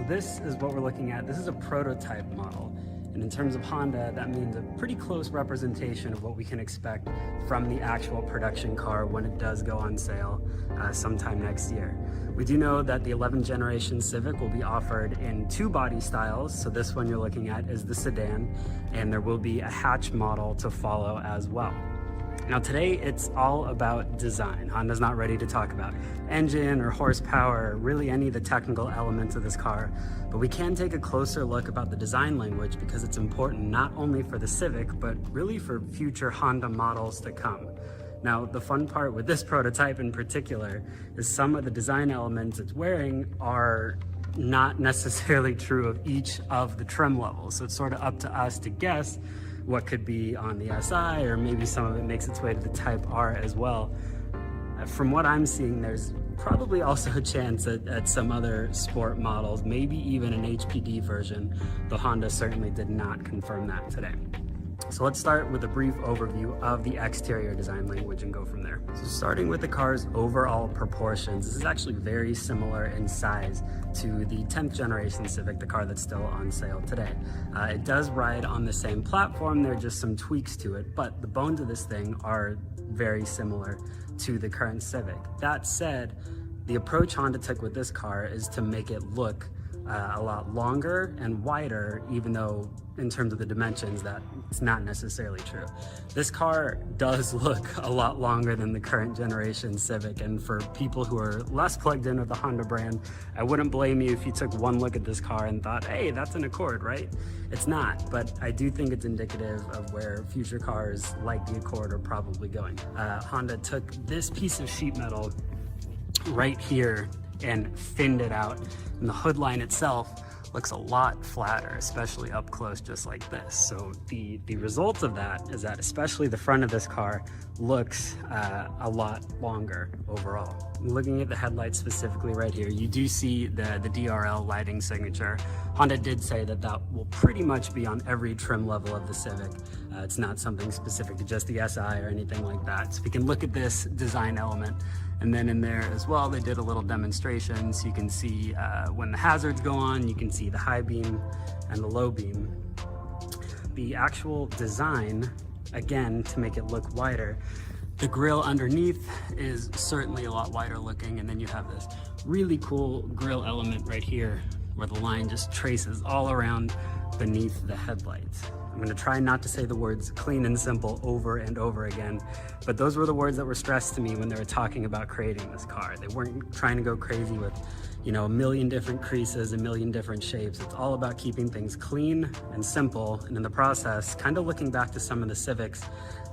This is what we're looking at. This is a prototype model. And in terms of Honda, that means a pretty close representation of what we can expect from the actual production car when it does go on sale sometime next year. We do know that the 11th generation Civic will be offered in two body styles. So this one you're looking at is the sedan, and there will be a hatch model to follow as well. Now today, it's all about design. Honda's not ready to talk about engine or horsepower, or really any of the technical elements of this car, but we can take a closer look about the design language because it's important not only for the Civic, but really for future Honda models to come. Now, the fun part with this prototype in particular is some of the design elements it's wearing are not necessarily true of each of the trim levels. So it's sort of up to us to guess what could be on the SI, or maybe some of it makes its way to the Type R as well. From what I'm seeing, there's probably also a chance at some other sport models, maybe even an HPD version, though Honda certainly did not confirm that today. So let's start with a brief overview of the exterior design language and go from there. So starting with the car's overall proportions, this is actually very similar in size to the 10th generation Civic, the car that's still on sale today. It does ride on the same platform, there are just some tweaks to it, but the bones of this thing are very similar to the current Civic. That said, the approach Honda took with this car is to make it look a lot longer and wider, even though in terms of the dimensions that it's not necessarily true. This car does look a lot longer than the current generation Civic, and for people who are less plugged in with the Honda brand, I wouldn't blame you if you took one look at this car and thought, hey, that's an Accord, right? It's not, but I do think it's indicative of where future cars like the Accord are probably going. Honda took this piece of sheet metal right here and thinned it out, and the hood line itself looks a lot flatter, especially up close, just like this. So the result of that is that especially the front of this car looks a lot longer overall. Looking at the headlights specifically right here, you do see the DRL lighting signature. Honda did say that that will pretty much be on every trim level of the Civic. It's not something specific to just the SI or anything like that. So we can look at this design element. And then in there as well, they did a little demonstration. So you can see when the hazards go on, you can see the high beam and the low beam. The actual design, again, to make it look wider, the grille underneath is certainly a lot wider looking. And then you have this really cool grille element right here where the line just traces all around beneath the headlights. I'm going to try not to say the words clean and simple over and over again, but those were the words that were stressed to me when they were talking about creating this car. They weren't trying to go crazy with, you know, a million different creases, a million different shapes. It's all about keeping things clean and simple, and in the process, kind of looking back to some of the Civics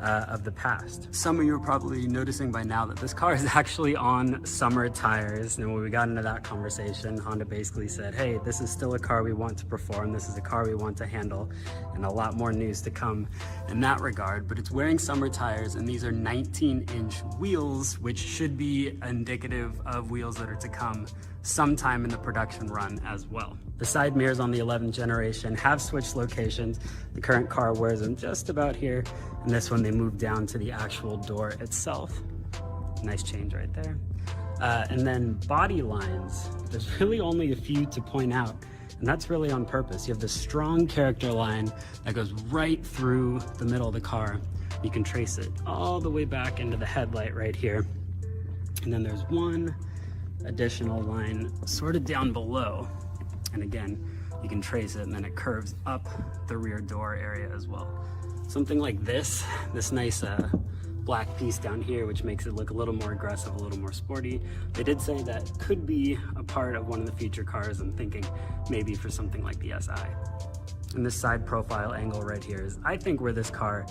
of the past. Some of you are probably noticing by now that this car is actually on summer tires. And when we got into that conversation, Honda basically said, hey, this is still a car we want to perform. This is a car we want to handle, and a lot more news to come in that regard. But it's wearing summer tires, and these are 19-inch wheels, which should be indicative of wheels that are to come sometime in the production run as well. The side mirrors on the 11th generation have switched locations. The current car wears them just about here, and this one they moved down to the actual door itself. Nice change right there. And then body lines, there's really only a few to point out, and that's really on purpose. You have this strong character line that goes right through the middle of the car. You can trace it all the way back into the headlight right here. And then there's one additional line sort of down below. And again, you can trace it, and then it curves up the rear door area as well. Something like this nice black piece down here, which makes it look a little more aggressive, a little more sporty. They did say that could be a part of one of the future cars. I'm thinking maybe for something like the SI. And this side profile angle right here is, I think, where this car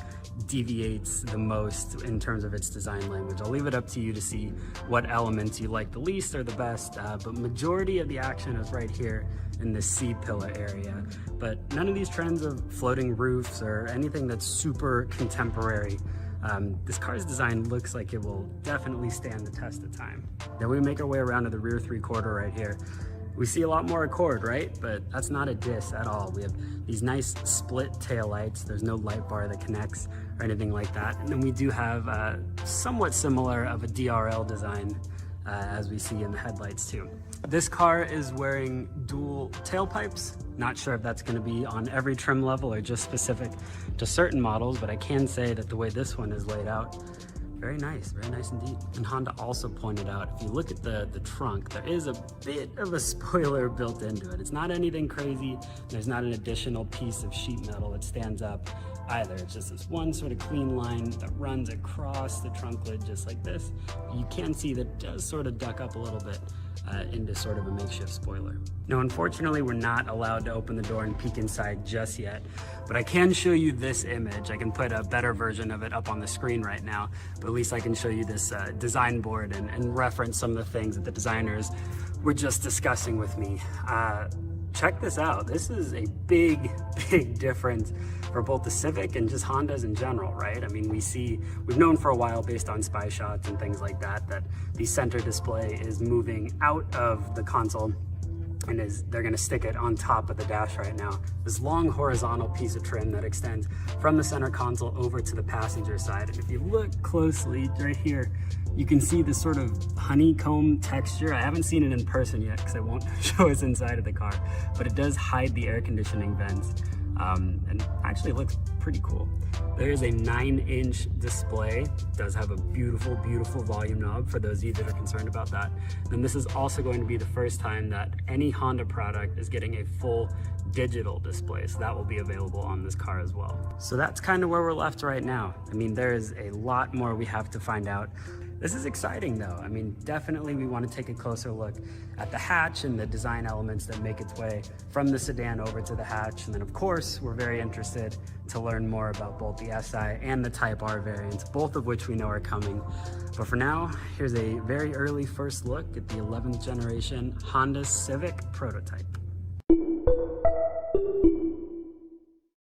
deviates the most in terms of its design language. I'll leave it up to you to see what elements you like the least or the best, but majority of the action is right here in this C-pillar area. But none of these trends of floating roofs or anything that's super contemporary. This car's design looks like it will definitely stand the test of time. Then we make our way around to the rear 3/4 right here. We see a lot more Accord, right? But that's not a diss at all. We have these nice split taillights. There's no light bar that connects or anything like that. And then we do have somewhat similar of a DRL design as we see in the headlights too. This car is wearing dual tailpipes. Not sure if that's going to be on every trim level or just specific to certain models, but I can say that the way this one is laid out, very nice indeed. And Honda also pointed out, if you look at the trunk, there is a bit of a spoiler built into it. It's not anything crazy. There's not an additional piece of sheet metal that stands up either. It's just this one sort of clean line that runs across the trunk lid just like this. You can see that it does sort of duck up a little bit into sort of a makeshift spoiler. Now, unfortunately, we're not allowed to open the door and peek inside just yet, but I can show you this image. I can put a better version of it up on the screen right now, but at least I can show you this design board and reference some of the things that the designers were just discussing with me. Check this out. This is a big difference for both the Civic and just Hondas in general, right? I mean, we've known for a while based on spy shots and things like that, that the center display is moving out of the console and they're gonna stick it on top of the dash right now. This long horizontal piece of trim that extends from the center console over to the passenger side. And if you look closely right here, you can see this sort of honeycomb texture. I haven't seen it in person yet because I won't show us inside of the car, but it does hide the air conditioning vents. And actually it looks pretty cool. There is a 9-inch display. It does have a beautiful volume knob for those of you that are concerned about that. Then this is also going to be the first time that any Honda product is getting a full digital display, so that will be available on this car as well. So that's kind of where we're left right now. I mean, there is a lot more we have to find out. This is exciting though. I mean, definitely we want to take a closer look at the hatch and the design elements that make its way from the sedan over to the hatch. And then of course, we're very interested to learn more about both the SI and the Type R variants, both of which we know are coming. But for now, here's a very early first look at the 11th generation Honda Civic prototype.